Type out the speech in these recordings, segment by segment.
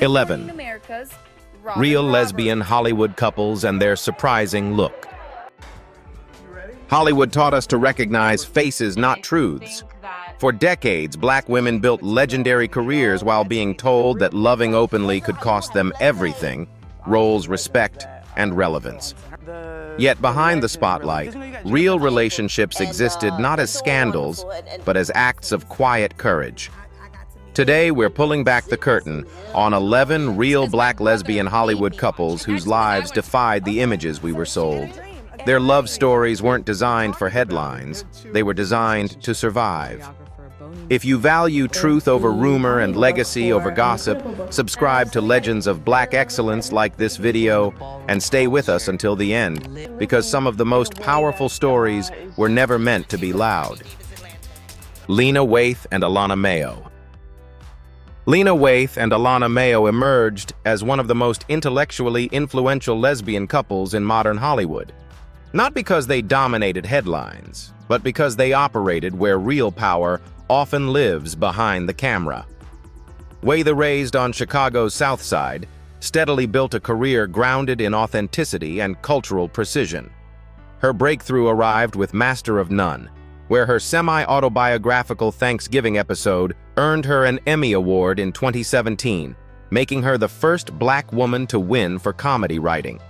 11. Real lesbian Hollywood couples and their surprising look. Hollywood taught us to recognize faces, not truths. For decades, black women built legendary careers while being told that loving openly could cost them everything: roles, respect, and relevance. Yet behind the spotlight, real relationships existed not as scandals, but as acts of quiet courage. Today, we're pulling back the curtain on 11 real black lesbian Hollywood couples whose lives defied the images we were sold. Their love stories weren't designed for headlines, they were designed to survive. If you value truth over rumor and legacy over gossip, subscribe to Legends of Black Excellence like this video and stay with us until the end, because some of the most powerful stories were never meant to be loud. Lena Waithe and Alana Mayo. Lena Waithe and Alana Mayo emerged as one of the most intellectually influential lesbian couples in modern Hollywood. Not because they dominated headlines, but because they operated where real power often lives behind the camera. Waithe, raised on Chicago's South Side, steadily built a career grounded in authenticity and cultural precision. Her breakthrough arrived with Master of None, where her semi-autobiographical Thanksgiving episode earned her an Emmy Award in 2017, making her the first black woman to win for comedy writing.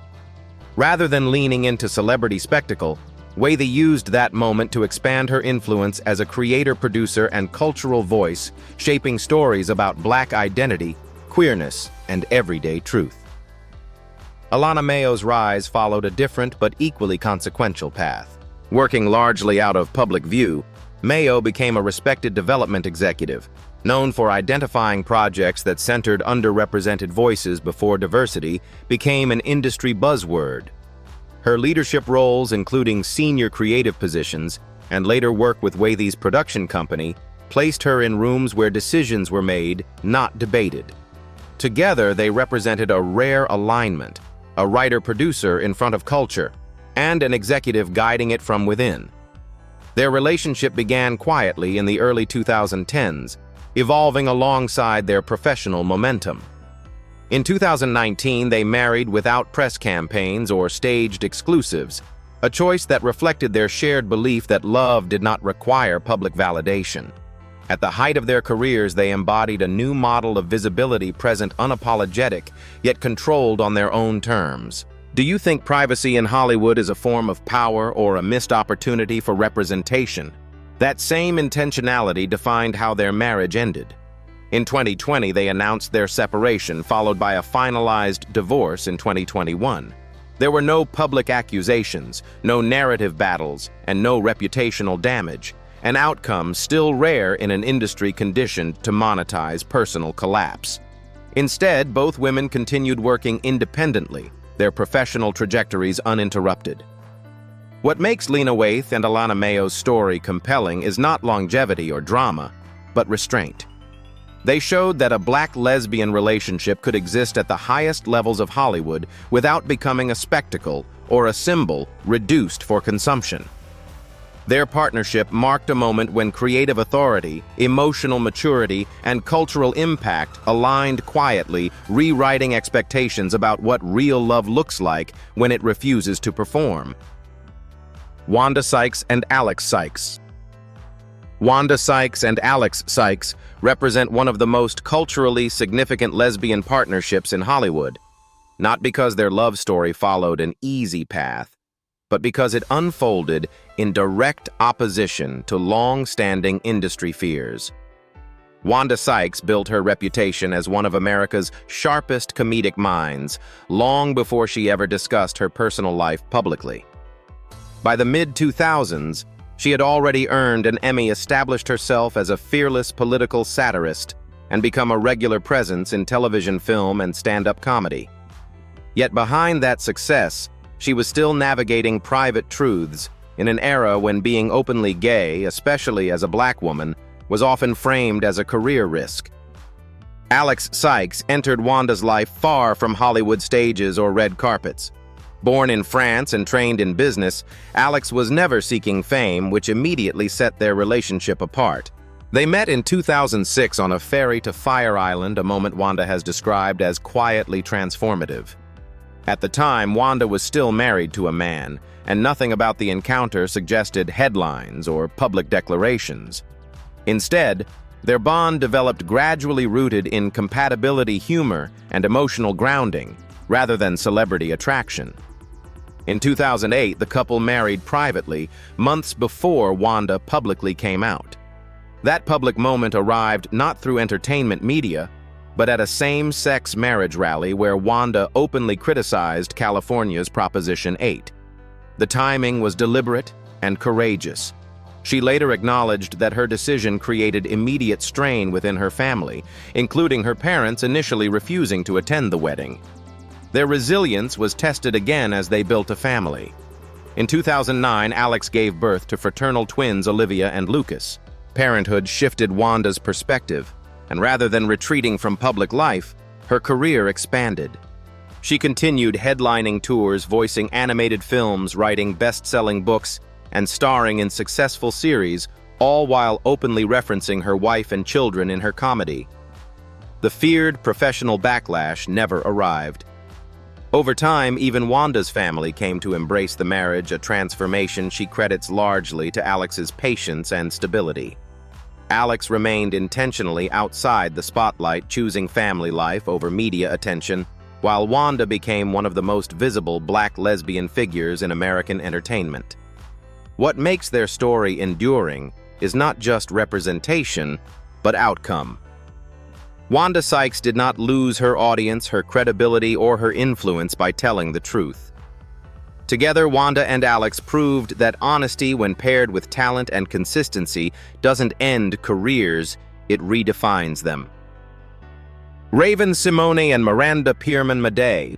Rather than leaning into celebrity spectacle, Waithe used that moment to expand her influence as a creator, producer, and cultural voice, shaping stories about black identity, queerness, and everyday truth. Alana Mayo's rise followed a different but equally consequential path. Working largely out of public view, Mayo became a respected development executive, known for identifying projects that centered underrepresented voices before diversity became an industry buzzword. Her leadership roles, including senior creative positions and later work with Waithe's production company, placed her in rooms where decisions were made, not debated. Together, they represented a rare alignment, a writer-producer in front of culture, and an executive guiding it from within. Their relationship began quietly in the early 2010s, evolving alongside their professional momentum. In 2019, they married without press campaigns or staged exclusives, a choice that reflected their shared belief that love did not require public validation. At the height of their careers, they embodied a new model of visibility, present unapologetic, yet controlled on their own terms. Do you think privacy in Hollywood is a form of power or a missed opportunity for representation? That same intentionality defined how their marriage ended. In 2020, they announced their separation, followed by a finalized divorce in 2021. There were no public accusations, no narrative battles, and no reputational damage, an outcome still rare in an industry conditioned to monetize personal collapse. Instead, both women continued working independently, their professional trajectories uninterrupted. What makes Lena Waithe and Alana Mayo's story compelling is not longevity or drama, but restraint. They showed that a black lesbian relationship could exist at the highest levels of Hollywood without becoming a spectacle or a symbol reduced for consumption. Their partnership marked a moment when creative authority, emotional maturity, and cultural impact aligned quietly, rewriting expectations about what real love looks like when it refuses to perform. Wanda Sykes and Alex Sykes. Wanda Sykes and Alex Sykes represent one of the most culturally significant lesbian partnerships in Hollywood, not because their love story followed an easy path, but because it unfolded in direct opposition to long-standing industry fears. Wanda Sykes built her reputation as one of America's sharpest comedic minds long before she ever discussed her personal life publicly. By the mid-2000s, she had already earned an Emmy, established herself as a fearless political satirist, and become a regular presence in television, film, and stand-up comedy. Yet behind that success, she was still navigating private truths in an era when being openly gay, especially as a black woman, was often framed as a career risk. Alex Sykes entered Wanda's life far from Hollywood stages or red carpets. Born in France and trained in business, Alex was never seeking fame, which immediately set their relationship apart. They met in 2006 on a ferry to Fire Island, a moment Wanda has described as quietly transformative. At the time, Wanda was still married to a man, and nothing about the encounter suggested headlines or public declarations. Instead, their bond developed gradually rooted in compatibility, humor, and emotional grounding, rather than celebrity attraction. In 2008, the couple married privately, months before Wanda publicly came out. That public moment arrived not through entertainment media, but at a same-sex marriage rally where Wanda openly criticized California's Proposition 8. The timing was deliberate and courageous. She later acknowledged that her decision created immediate strain within her family, including her parents initially refusing to attend the wedding. Their resilience was tested again as they built a family. In 2009, Alex gave birth to fraternal twins Olivia and Lucas. Parenthood shifted Wanda's perspective, and rather than retreating from public life, her career expanded. She continued headlining tours, voicing animated films, writing best-selling books, and starring in successful series, all while openly referencing her wife and children in her comedy. The feared professional backlash never arrived. Over time, even Wanda's family came to embrace the marriage, a transformation she credits largely to Alex's patience and stability. Alex remained intentionally outside the spotlight, choosing family life over media attention, while Wanda became one of the most visible Black lesbian figures in American entertainment. What makes their story enduring is not just representation, but outcome. Wanda Sykes did not lose her audience, her credibility, or her influence by telling the truth. Together, Wanda and Alex proved that honesty, when paired with talent and consistency, doesn't end careers, it redefines them. Raven-Symoné and Miranda Pierman-Mayday.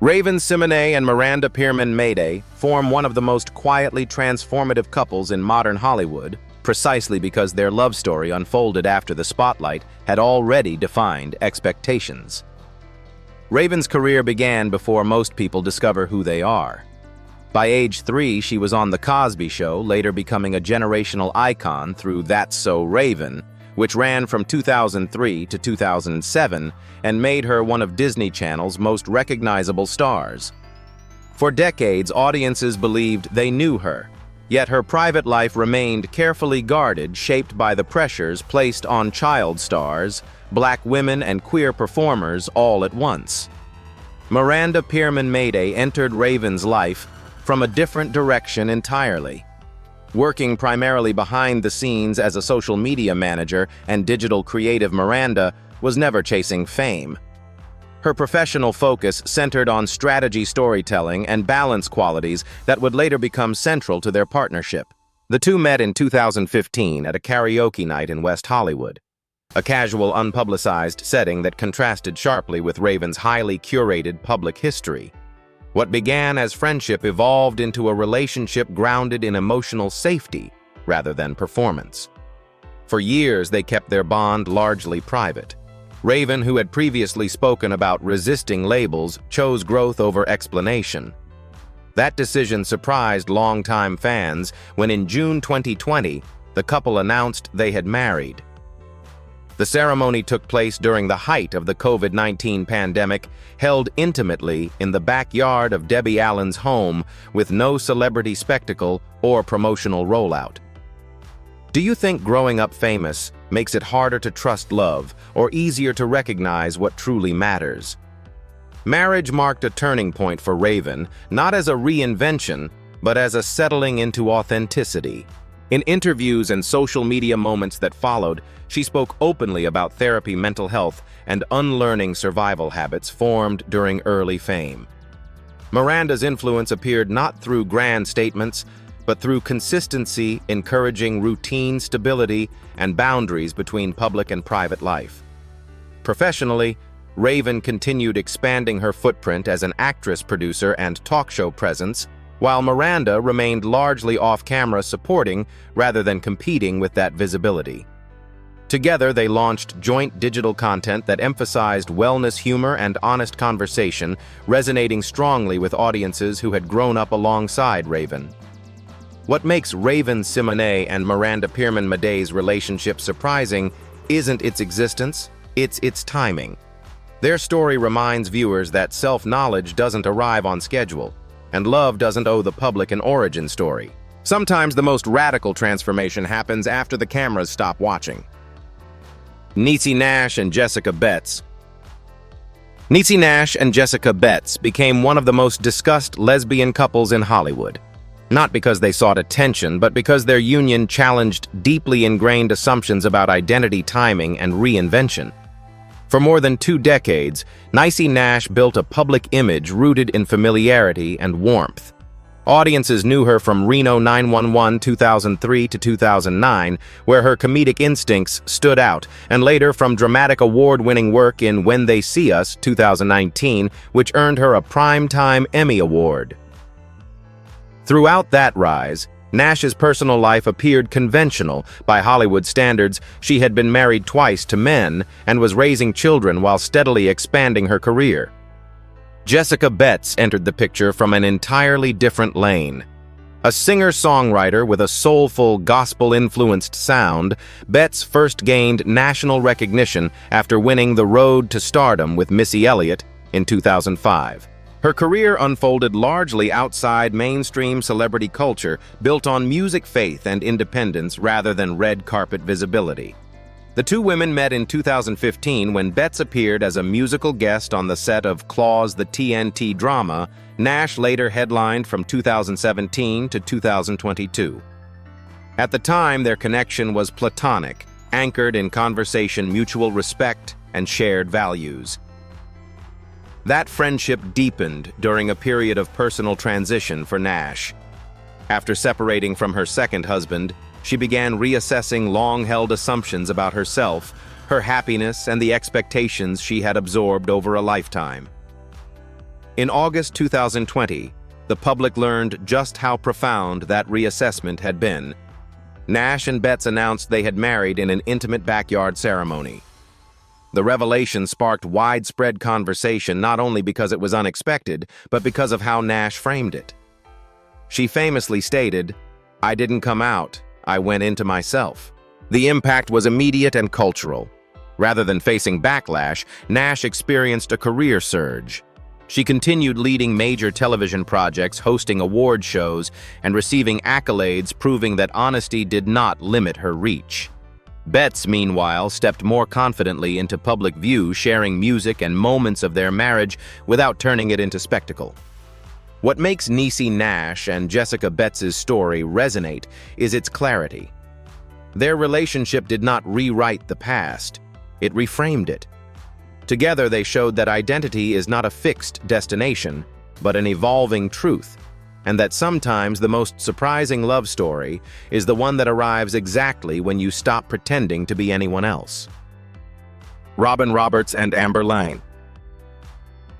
Raven-Symoné and Miranda Pierman-Mayday form one of the most quietly transformative couples in modern Hollywood, precisely because their love story unfolded after the spotlight had already defined expectations. Raven's career began before most people discover who they are. By age 3, she was on The Cosby Show, later becoming a generational icon through That's So Raven, which ran from 2003 to 2007 and made her one of Disney Channel's most recognizable stars. For decades, audiences believed they knew her, yet her private life remained carefully guarded, shaped by the pressures placed on child stars, Black women, and queer performers all at once. Miranda Pierman-Mayday entered Raven's life from a different direction entirely. Working primarily behind the scenes as a social media manager and digital creative, Miranda was never chasing fame. Her professional focus centered on strategy, storytelling, and balance qualities that would later become central to their partnership. The two met in 2015 at a karaoke night in West Hollywood, a casual, unpublicized setting that contrasted sharply with Raven's highly curated public history. What began as friendship evolved into a relationship grounded in emotional safety rather than performance. For years, they kept their bond largely private. Raven, who had previously spoken about resisting labels, chose growth over explanation. That decision surprised longtime fans when in June 2020, the couple announced they had married. The ceremony took place during the height of the COVID-19 pandemic, held intimately in the backyard of Debbie Allen's home with no celebrity spectacle or promotional rollout. Do you think growing up famous makes it harder to trust love or easier to recognize what truly matters? Marriage marked a turning point for Raven, not as a reinvention, but as a settling into authenticity. In interviews and social media moments that followed, she spoke openly about therapy, mental health, and unlearning survival habits formed during early fame. Miranda's influence appeared not through grand statements, but through consistency, encouraging routine, stability, and boundaries between public and private life. Professionally, Raven continued expanding her footprint as an actress, producer, and talk show presence, while Miranda remained largely off-camera, supporting rather than competing with that visibility. Together, they launched joint digital content that emphasized wellness, humor, and honest conversation, resonating strongly with audiences who had grown up alongside Raven. What makes Raven Simonet and Miranda Pierman-Madey's relationship surprising isn't its existence, it's its timing. Their story reminds viewers that self-knowledge doesn't arrive on schedule, and love doesn't owe the public an origin story. Sometimes the most radical transformation happens after the cameras stop watching. Niecy Nash and Jessica Betts. Niecy Nash and Jessica Betts became one of the most discussed lesbian couples in Hollywood. Not because they sought attention, but because their union challenged deeply ingrained assumptions about identity, timing, and reinvention. For more than 2 decades, Niecy Nash built a public image rooted in familiarity and warmth. Audiences knew her from Reno 911 2003 to 2009, where her comedic instincts stood out, and later from dramatic award-winning work in When They See Us 2019, which earned her a Primetime Emmy Award. Throughout that rise, Nash's personal life appeared conventional by Hollywood standards. She had been married twice to men and was raising children while steadily expanding her career. Jessica Betts entered the picture from an entirely different lane. A singer-songwriter with a soulful, gospel-influenced sound, Betts first gained national recognition after winning The Road to Stardom with Missy Elliott in 2005. Her career unfolded largely outside mainstream celebrity culture, built on music faith and independence rather than red carpet visibility. The two women met in 2015 when Betts appeared as a musical guest on the set of Claws the TNT drama. Nash later headlined from 2017 to 2022. At the time, their connection was platonic, anchored in conversation, mutual respect, and shared values. That friendship deepened during a period of personal transition for Nash. After separating from her second husband, she began reassessing long-held assumptions about herself, her happiness, and the expectations she had absorbed over a lifetime. In August 2020, the public learned just how profound that reassessment had been. Nash and Betts announced they had married in an intimate backyard ceremony. The revelation sparked widespread conversation not only because it was unexpected, but because of how Nash framed it. She famously stated, "I didn't come out, I went into myself." The impact was immediate and cultural. Rather than facing backlash, Nash experienced a career surge. She continued leading major television projects, hosting award shows, and receiving accolades proving that honesty did not limit her reach. Betts, meanwhile, stepped more confidently into public view, sharing music and moments of their marriage without turning it into spectacle. What makes Niecy Nash and Jessica Betts' story resonate is its clarity. Their relationship did not rewrite the past, it reframed it. Together, they showed that identity is not a fixed destination, but an evolving truth, and that sometimes the most surprising love story is the one that arrives exactly when you stop pretending to be anyone else. Robin Roberts and Amber Lane.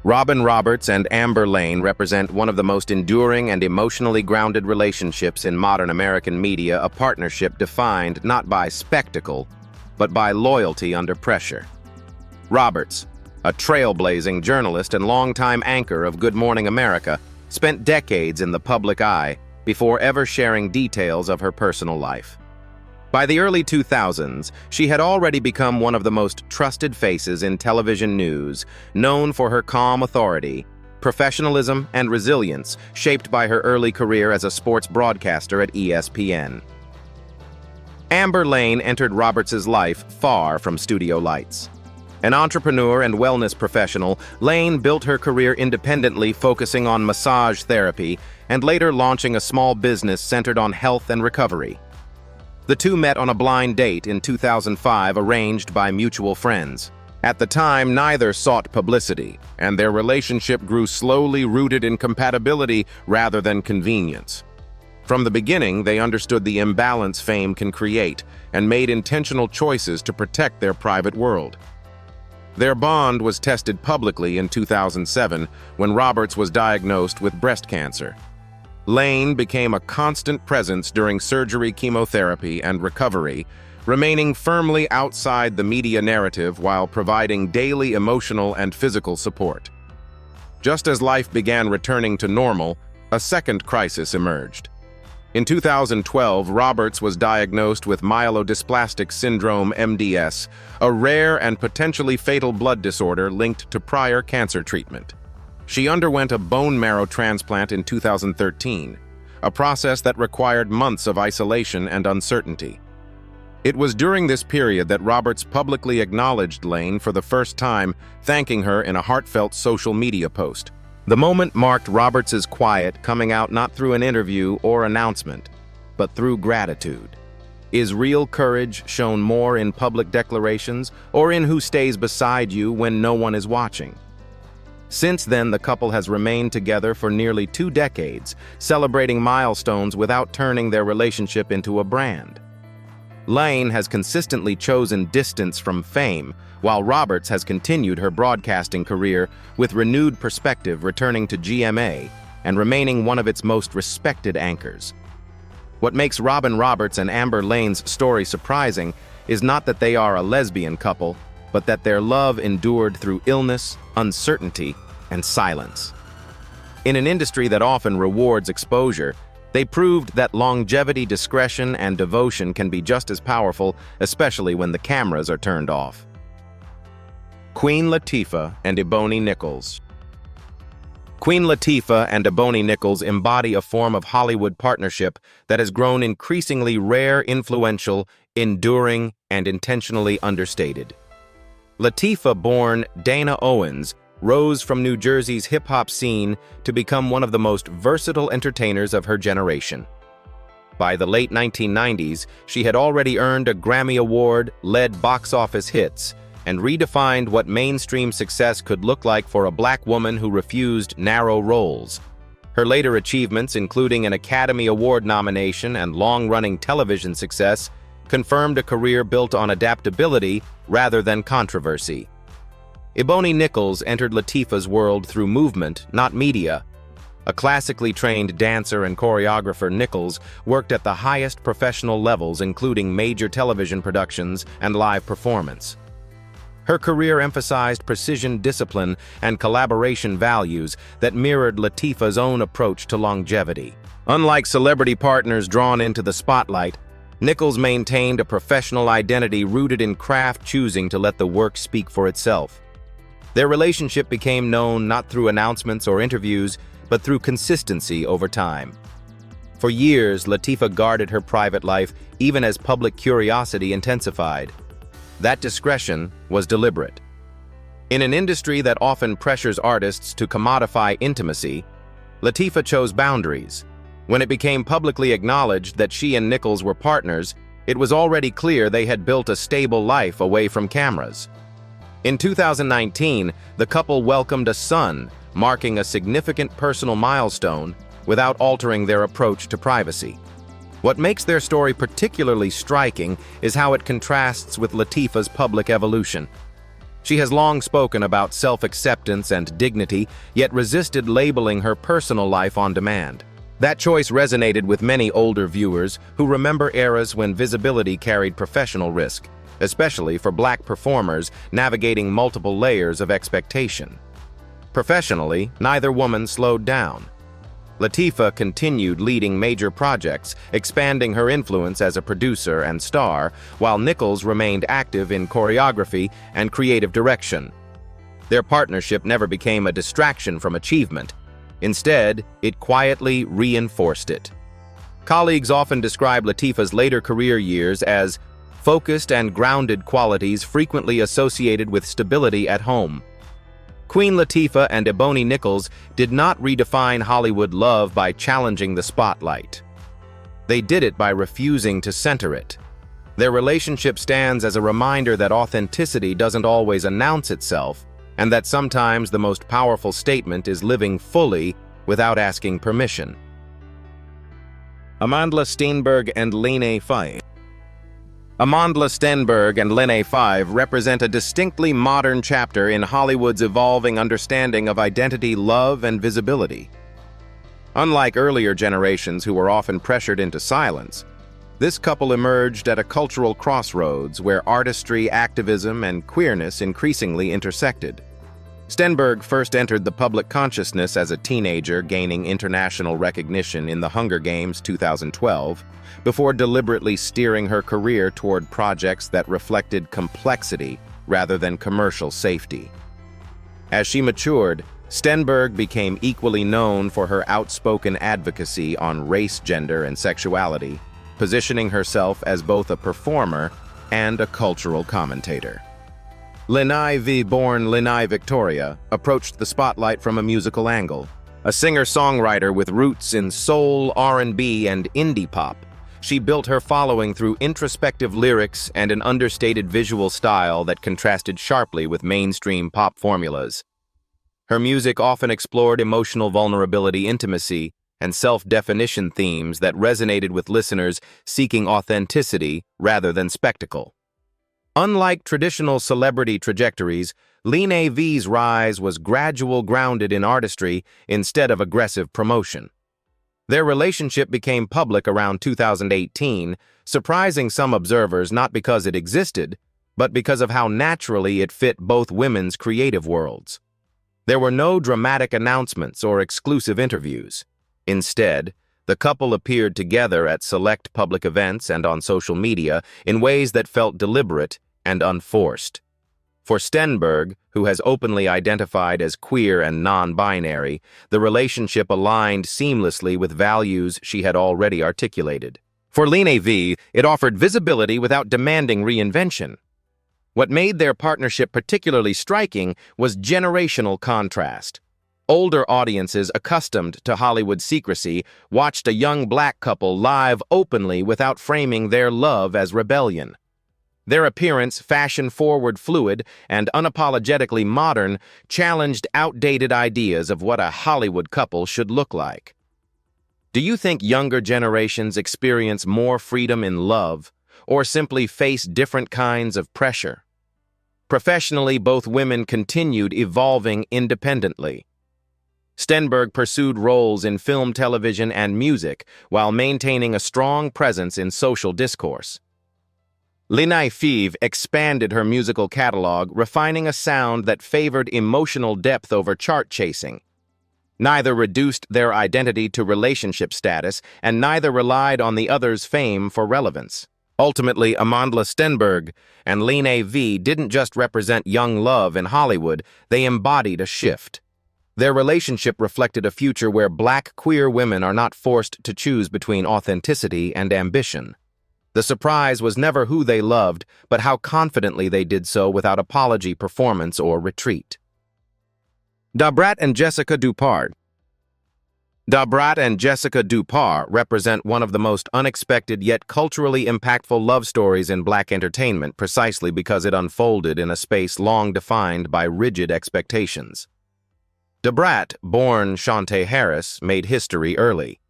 Robin Roberts and Amber Lane represent one of the most enduring and emotionally grounded relationships in modern American media, a partnership defined not by spectacle, but by loyalty under pressure. Roberts, a trailblazing journalist and longtime anchor of Good Morning America, spent decades in the public eye before ever sharing details of her personal life. By the early 2000s, she had already become one of the most trusted faces in television news, known for her calm authority, professionalism, and resilience, shaped by her early career as a sports broadcaster at ESPN. Amber Lane entered Roberts' life far from studio lights. An entrepreneur and wellness professional, Lane built her career independently, focusing on massage therapy and later launching a small business centered on health and recovery. The two met on a blind date in 2005, arranged by mutual friends. At the time, neither sought publicity, and their relationship grew slowly, rooted in compatibility rather than convenience. From the beginning, they understood the imbalance fame can create and made intentional choices to protect their private world. Their bond was tested publicly in 2007 when Roberts was diagnosed with breast cancer. Lane became a constant presence during surgery, chemotherapy, and recovery, remaining firmly outside the media narrative while providing daily emotional and physical support. Just as life began returning to normal, a second crisis emerged. In 2012, Roberts was diagnosed with myelodysplastic syndrome (MDS), a rare and potentially fatal blood disorder linked to prior cancer treatment. She underwent a bone marrow transplant in 2013, a process that required months of isolation and uncertainty. It was during this period that Roberts publicly acknowledged Lane for the first time, thanking her in a heartfelt social media post. The moment marked Roberts's quiet coming out not through an interview or announcement, but through gratitude. Is real courage shown more in public declarations or in who stays beside you when no one is watching? Since then, the couple has remained together for nearly 2 decades, celebrating milestones without turning their relationship into a brand. Lane has consistently chosen distance from fame, while Roberts has continued her broadcasting career with renewed perspective, returning to GMA and remaining one of its most respected anchors. What makes Robin Roberts and Amber Lane's story surprising is not that they are a lesbian couple, but that their love endured through illness, uncertainty, and silence. In an industry that often rewards exposure, they proved that longevity, discretion, and devotion can be just as powerful, especially when the cameras are turned off. Queen Latifah and Ebony Nichols. Queen Latifah and Ebony Nichols embody a form of Hollywood partnership that has grown increasingly rare, influential, enduring, and intentionally understated. Latifah, born Dana Owens, rose from New Jersey's hip-hop scene to become one of the most versatile entertainers of her generation. By the late 1990s, she had already earned a Grammy Award, led box office hits, and redefined what mainstream success could look like for a black woman who refused narrow roles. Her later achievements, including an Academy Award nomination and long-running television success, confirmed a career built on adaptability rather than controversy. Ebony Nichols entered Latifah's world through movement, not media. A classically trained dancer and choreographer, Nichols worked at the highest professional levels, including major television productions and live performance. Her career emphasized precision, discipline, and collaboration values that mirrored Latifah's own approach to longevity. Unlike celebrity partners drawn into the spotlight, Nichols maintained a professional identity rooted in craft, choosing to let the work speak for itself. Their relationship became known not through announcements or interviews, but through consistency over time. For years, Latifah guarded her private life, even as public curiosity intensified. That discretion was deliberate. In an industry that often pressures artists to commodify intimacy, Latifah chose boundaries. When it became publicly acknowledged that she and Nichols were partners, it was already clear they had built a stable life away from cameras. In 2019, the couple welcomed a son, marking a significant personal milestone without altering their approach to privacy. What makes their story particularly striking is how it contrasts with Latifah's public evolution. She has long spoken about self-acceptance and dignity, yet resisted labeling her personal life on demand. That choice resonated with many older viewers who remember eras when visibility carried professional risk, especially for black performers navigating multiple layers of expectation. Professionally, neither woman slowed down. Latifah continued leading major projects, expanding her influence as a producer and star, while Nichols remained active in choreography and creative direction. Their partnership never became a distraction from achievement. Instead, it quietly reinforced it. Colleagues often describe Latifah's later career years as focused and grounded qualities frequently associated with stability at home. Queen Latifah and Ebony Nichols did not redefine Hollywood love by challenging the spotlight. They did it by refusing to center it. Their relationship stands as a reminder that authenticity doesn't always announce itself, and that sometimes the most powerful statement is living fully without asking permission. Amandla Stenberg and Lene Five. Amandla Stenberg and Lene Five represent a distinctly modern chapter in Hollywood's evolving understanding of identity, love, and visibility. Unlike earlier generations who were often pressured into silence, this couple emerged at a cultural crossroads where artistry, activism, and queerness increasingly intersected. Stenberg first entered the public consciousness as a teenager, gaining international recognition in The Hunger Games 2012, before deliberately steering her career toward projects that reflected complexity rather than commercial safety. As she matured, Stenberg became equally known for her outspoken advocacy on race, gender, and sexuality, positioning herself as both a performer and a cultural commentator. Lenai V. born Lenai Victoria, approached the spotlight from a musical angle. A singer-songwriter with roots in soul, R&B, and indie pop, she built her following through introspective lyrics and an understated visual style that contrasted sharply with mainstream pop formulas. Her music often explored emotional vulnerability, intimacy, and self-definition themes that resonated with listeners seeking authenticity rather than spectacle. Unlike traditional celebrity trajectories, Lenai V's rise was gradual, grounded in artistry instead of aggressive promotion. Their relationship became public around 2018, surprising some observers not because it existed, but because of how naturally it fit both women's creative worlds. There were no dramatic announcements or exclusive interviews. Instead, the couple appeared together at select public events and on social media in ways that felt deliberate and unforced. For Stenberg, who has openly identified as queer and non-binary, the relationship aligned seamlessly with values she had already articulated. For Lenai V, it offered visibility without demanding reinvention. What made their partnership particularly striking was generational contrast. Older audiences accustomed to Hollywood secrecy watched a young black couple live openly without framing their love as rebellion. Their appearance, fashion-forward, fluid, and unapologetically modern, challenged outdated ideas of what a Hollywood couple should look like. Do you think younger generations experience more freedom in love, or simply face different kinds of pressure? Professionally, both women continued evolving independently. Stenberg pursued roles in film, television, and music while maintaining a strong presence in social discourse. Lenai V expanded her musical catalog, refining a sound that favored emotional depth over chart chasing. Neither reduced their identity to relationship status, and neither relied on the other's fame for relevance. Ultimately, Amandla Stenberg and Lenai V didn't just represent young love in Hollywood, they embodied a shift. Their relationship reflected a future where black queer women are not forced to choose between authenticity and ambition. The surprise was never who they loved, but how confidently they did so without apology, performance, or retreat. Dabrat and Jessica Dupart. Dabrat and Jessica Dupart represent one of the most unexpected yet culturally impactful love stories in black entertainment precisely because it unfolded in a space long defined by rigid expectations. Dabrat, born Shantae Harris, made history early.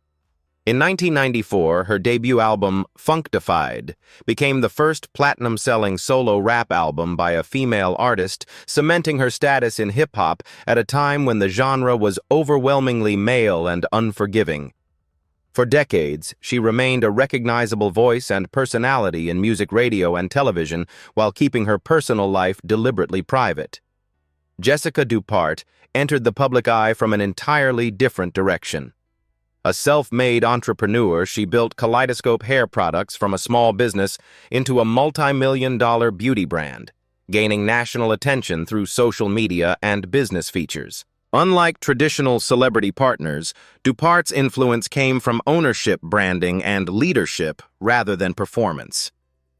In 1994, her debut album, Funkdafied, became the first platinum-selling solo rap album by a female artist, cementing her status in hip-hop at a time when the genre was overwhelmingly male and unforgiving. For decades, she remained a recognizable voice and personality in music, radio, and television while keeping her personal life deliberately private. Jessica Dupart entered the public eye from an entirely different direction. A self-made entrepreneur, she built Kaleidoscope hair products from a small business into a multi-million-dollar beauty brand, gaining national attention through social media and business features. Unlike traditional celebrity partners, Dupart's influence came from ownership, branding, and leadership rather than performance.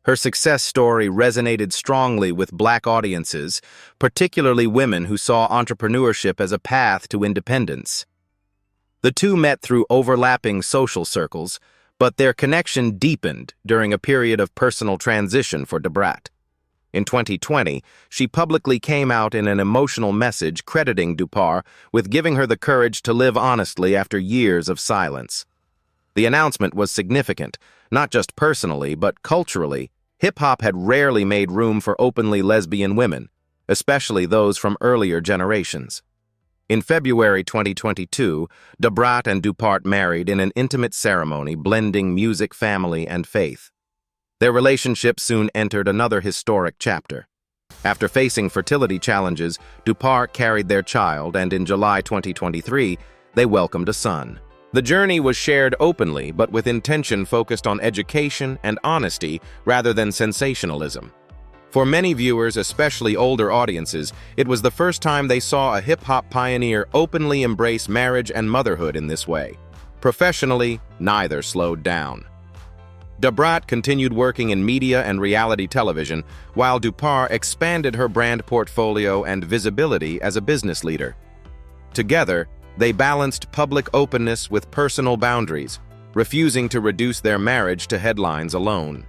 Her success story resonated strongly with black audiences, particularly women who saw entrepreneurship as a path to independence. The two met through overlapping social circles, but their connection deepened during a period of personal transition for Dabrat. In 2020, she publicly came out in an emotional message crediting Dupart with giving her the courage to live honestly after years of silence. The announcement was significant, not just personally, but culturally. Hip-hop had rarely made room for openly lesbian women, especially those from earlier generations. In February 2022, Dabrat and Dupart married in an intimate ceremony blending music, family, and faith. Their relationship soon entered another historic chapter. After facing fertility challenges, Dupart carried their child, and in July 2023, they welcomed a son. The journey was shared openly, but with intention focused on education and honesty rather than sensationalism. For many viewers, especially older audiences, it was the first time they saw a hip-hop pioneer openly embrace marriage and motherhood in this way. Professionally, neither slowed down. Dupart continued working in media and reality television, while Dupart expanded her brand portfolio and visibility as a business leader. Together, they balanced public openness with personal boundaries, refusing to reduce their marriage to headlines alone.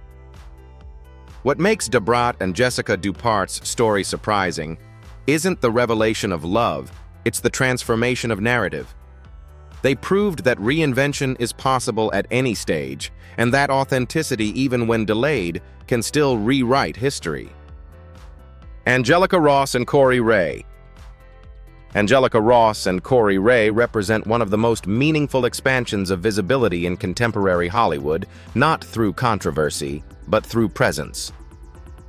What makes Dupart and Jessica Dupart's story surprising isn't the revelation of love, it's the transformation of narrative. They proved that reinvention is possible at any stage, and that authenticity, even when delayed, can still rewrite history. Angelica Ross and Corey Ray. Angelica Ross and Corey Ray represent one of the most meaningful expansions of visibility in contemporary Hollywood, not through controversy, but through presence.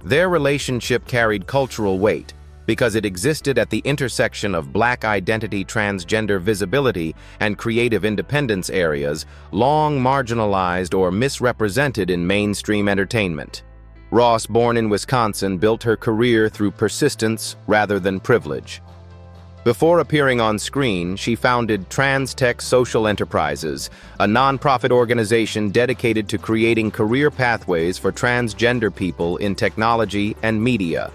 Their relationship carried cultural weight because it existed at the intersection of Black identity, transgender visibility, and creative independence areas long marginalized or misrepresented in mainstream entertainment. Ross, born in Wisconsin, built her career through persistence rather than privilege. Before appearing on screen, she founded TransTech Social Enterprises, a nonprofit organization dedicated to creating career pathways for transgender people in technology and media.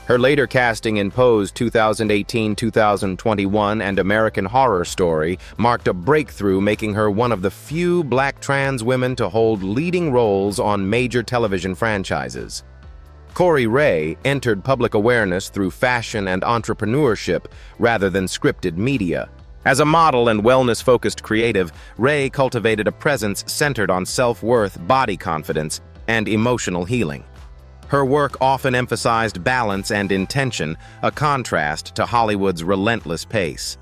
Her later casting in Pose 2018-2021 and American Horror Story marked a breakthrough, making her one of the few Black trans women to hold leading roles on major television franchises. Corey Ray entered public awareness through fashion and entrepreneurship rather than scripted media. As a model and wellness-focused creative, Ray cultivated a presence centered on self-worth, body confidence, and emotional healing. Her work often emphasized balance and intention, a contrast to Hollywood's relentless pace.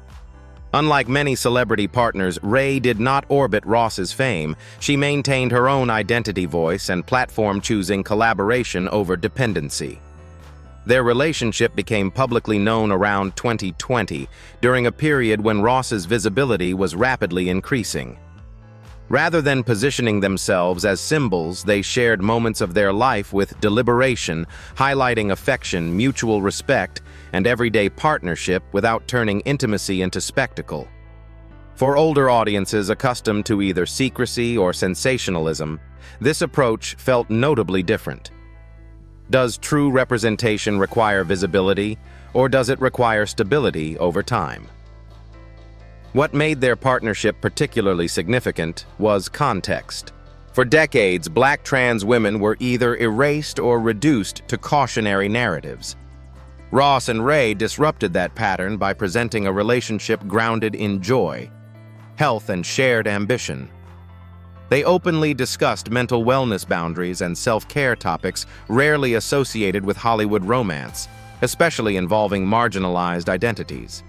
Unlike many celebrity partners, Ray did not orbit Ross's fame. She maintained her own identity, voice, and platform, choosing collaboration over dependency. Their relationship became publicly known around 2020, during a period when Ross's visibility was rapidly increasing. Rather than positioning themselves as symbols, they shared moments of their life with deliberation, highlighting affection, mutual respect, and everyday partnership without turning intimacy into spectacle. For older audiences accustomed to either secrecy or sensationalism, this approach felt notably different. Does true representation require visibility, or does it require stability over time? What made their partnership particularly significant was context. For decades, Black trans women were either erased or reduced to cautionary narratives. Ross and Ray disrupted that pattern by presenting a relationship grounded in joy, health, and shared ambition. They openly discussed mental wellness boundaries and self-care topics rarely associated with Hollywood romance, especially involving marginalized identities.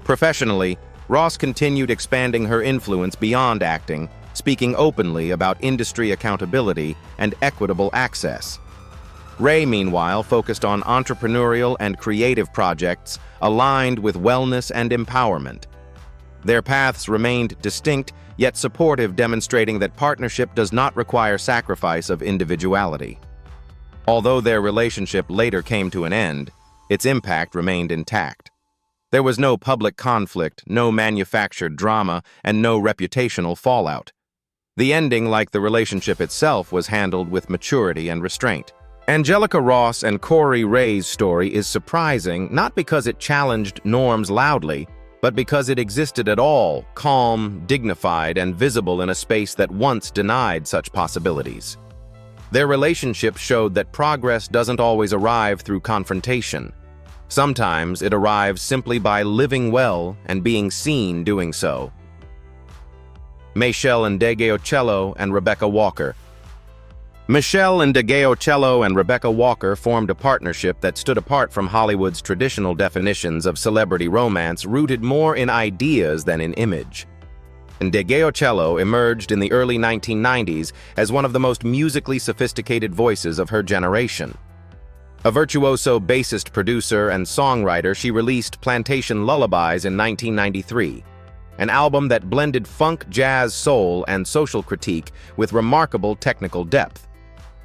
Professionally, Ross continued expanding her influence beyond acting, speaking openly about industry accountability and equitable access. Ray, meanwhile, focused on entrepreneurial and creative projects aligned with wellness and empowerment. Their paths remained distinct yet supportive, demonstrating that partnership does not require sacrifice of individuality. Although their relationship later came to an end, its impact remained intact. There was no public conflict, no manufactured drama, and no reputational fallout. The ending, like the relationship itself, was handled with maturity and restraint. Angelica Ross and Corey Ray's story is surprising not because it challenged norms loudly, but because it existed at all, calm, dignified, and visible in a space that once denied such possibilities. Their relationship showed that progress doesn't always arrive through confrontation. Sometimes it arrives simply by living well and being seen doing so. Michelle Ndegeocello and Rebecca Walker. Michelle Ndegeocello and Rebecca Walker formed a partnership that stood apart from Hollywood's traditional definitions of celebrity romance, rooted more in ideas than in image. Ndegeocello emerged in the early 1990s as one of the most musically sophisticated voices of her generation. A virtuoso bassist, producer, and songwriter, she released Plantation Lullabies in 1993, an album that blended funk, jazz, soul, and social critique with remarkable technical depth.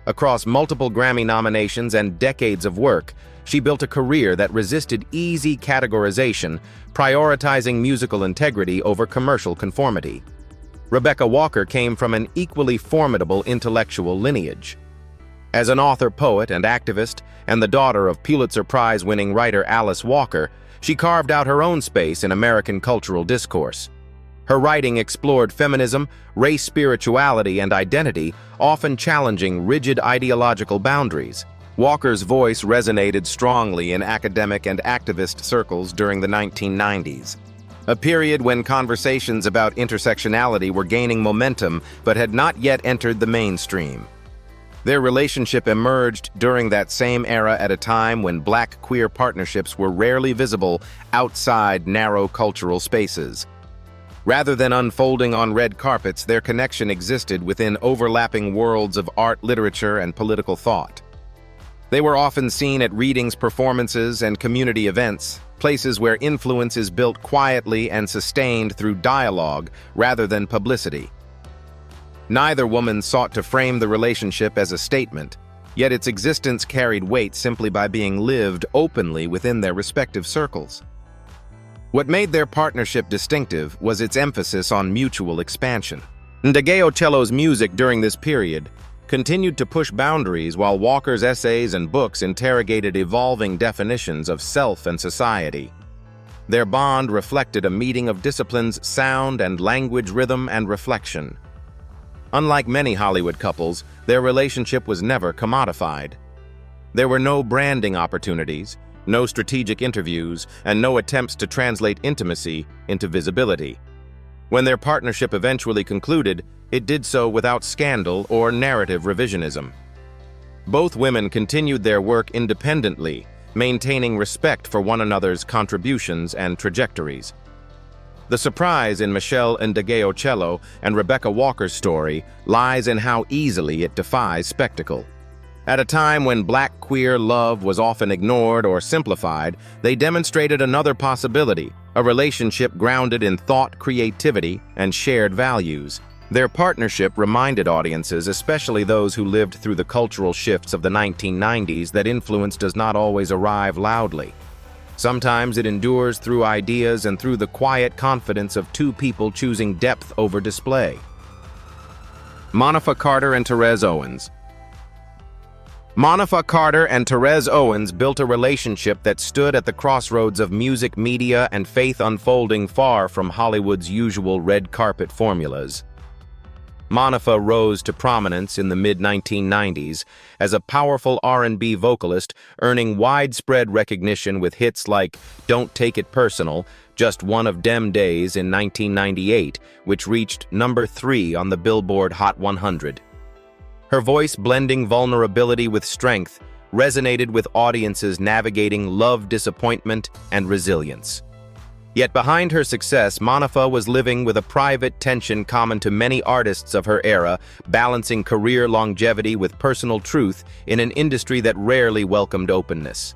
Across multiple Grammy nominations and decades of work, she built a career that resisted easy categorization, prioritizing musical integrity over commercial conformity. Rebecca Walker came from an equally formidable intellectual lineage. As an author, poet, and activist, and the daughter of Pulitzer Prize-winning writer Alice Walker, she carved out her own space in American cultural discourse. Her writing explored feminism, race, spirituality, and identity, often challenging rigid ideological boundaries. Walker's voice resonated strongly in academic and activist circles during the 1990s, a period when conversations about intersectionality were gaining momentum but had not yet entered the mainstream. Their relationship emerged during that same era at a time when Black queer partnerships were rarely visible outside narrow cultural spaces. Rather than unfolding on red carpets, their connection existed within overlapping worlds of art, literature, and political thought. They were often seen at readings, performances, and community events, places where influence is built quietly and sustained through dialogue rather than publicity. Neither woman sought to frame the relationship as a statement, yet its existence carried weight simply by being lived openly within their respective circles. What made their partnership distinctive was its emphasis on mutual expansion. Ndageo Cello's music during this period continued to push boundaries while Walker's essays and books interrogated evolving definitions of self and society. Their bond reflected a meeting of disciplines, sound and language, rhythm and reflection. Unlike many Hollywood couples, their relationship was never commodified. There were no branding opportunities, no strategic interviews, and no attempts to translate intimacy into visibility. When their partnership eventually concluded, it did so without scandal or narrative revisionism. Both women continued their work independently, maintaining respect for one another's contributions and trajectories. The surprise in Michelle Ndageo Cello and Rebecca Walker's story lies in how easily it defies spectacle. At a time when Black queer love was often ignored or simplified, they demonstrated another possibility, a relationship grounded in thought, creativity, and shared values. Their partnership reminded audiences, especially those who lived through the cultural shifts of the 1990s, that influence does not always arrive loudly. Sometimes it endures through ideas and through the quiet confidence of two people choosing depth over display. Monica Carter and Therese Owens. Monica Carter and Therese Owens built a relationship that stood at the crossroads of music, media, and faith, unfolding far from Hollywood's usual red carpet formulas. Monica rose to prominence in the mid-1990s as a powerful R&B vocalist, earning widespread recognition with hits like Don't Take It Personal, Just One of Dem Days in 1998, which reached number 3 on the Billboard Hot 100. Her voice, blending vulnerability with strength, resonated with audiences navigating love, disappointment, and resilience. Yet behind her success, Monica was living with a private tension common to many artists of her era, balancing career longevity with personal truth in an industry that rarely welcomed openness.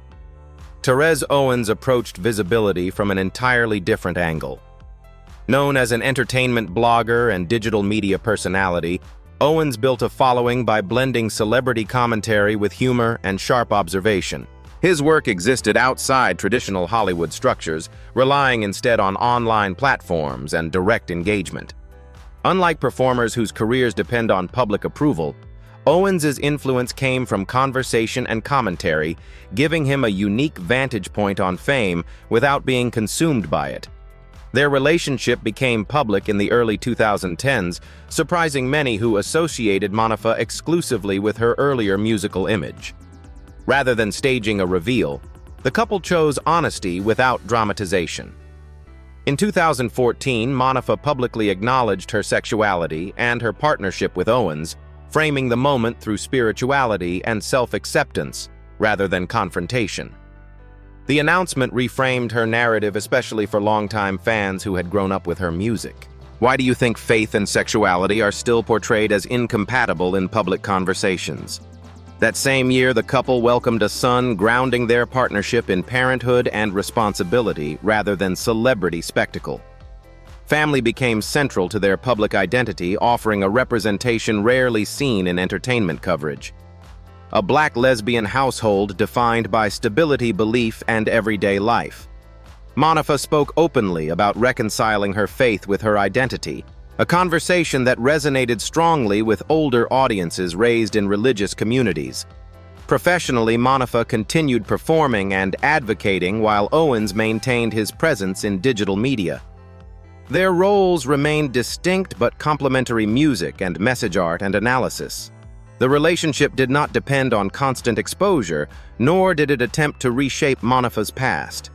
Therese Owens approached visibility from an entirely different angle. Known as an entertainment blogger and digital media personality, Owens built a following by blending celebrity commentary with humor and sharp observation. His work existed outside traditional Hollywood structures, relying instead on online platforms and direct engagement. Unlike performers whose careers depend on public approval, Owens's influence came from conversation and commentary, giving him a unique vantage point on fame without being consumed by it. Their relationship became public in the early 2010s, surprising many who associated Monica exclusively with her earlier musical image. Rather than staging a reveal, the couple chose honesty without dramatization. In 2014, Monica publicly acknowledged her sexuality and her partnership with Owens, framing the moment through spirituality and self-acceptance rather than confrontation. The announcement reframed her narrative, especially for longtime fans who had grown up with her music. Why do you think faith and sexuality are still portrayed as incompatible in public conversations? That same year, the couple welcomed a son, grounding their partnership in parenthood and responsibility rather than celebrity spectacle. Family became central to their public identity, offering a representation rarely seen in entertainment coverage. A Black lesbian household defined by stability, belief, and everyday life. Monica spoke openly about reconciling her faith with her identity, a conversation that resonated strongly with older audiences raised in religious communities. Professionally, Monica continued performing and advocating while Owens maintained his presence in digital media. Their roles remained distinct but complementary: music and message art and analysis. The relationship did not depend on constant exposure, nor did it attempt to reshape Monica's past.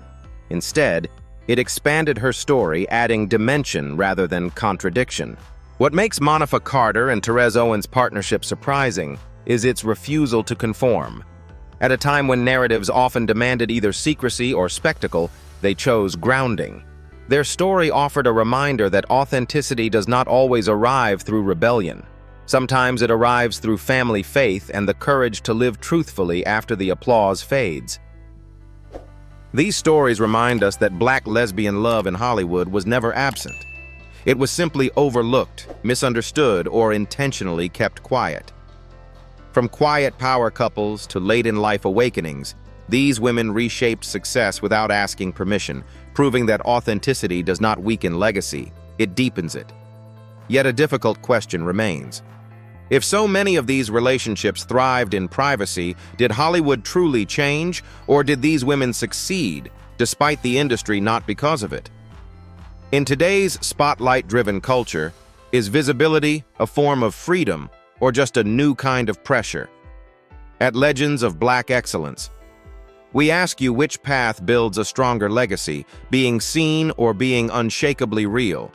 Instead, it expanded her story, adding dimension rather than contradiction. What makes Monica Carter and Therese Owens' partnership surprising is its refusal to conform. At a time when narratives often demanded either secrecy or spectacle, they chose grounding. Their story offered a reminder that authenticity does not always arrive through rebellion. Sometimes it arrives through family faith and the courage to live truthfully after the applause fades. These stories remind us that Black lesbian love in Hollywood was never absent. It was simply overlooked, misunderstood, or intentionally kept quiet. From quiet power couples to late-in-life awakenings, these women reshaped success without asking permission, proving that authenticity does not weaken legacy, it deepens it. Yet a difficult question remains. If so many of these relationships thrived in privacy, did Hollywood truly change, or did these women succeed, despite the industry, not because of it? In today's spotlight-driven culture, is visibility a form of freedom, or just a new kind of pressure? At Legends of Black Excellence, we ask you which path builds a stronger legacy, being seen or being unshakably real.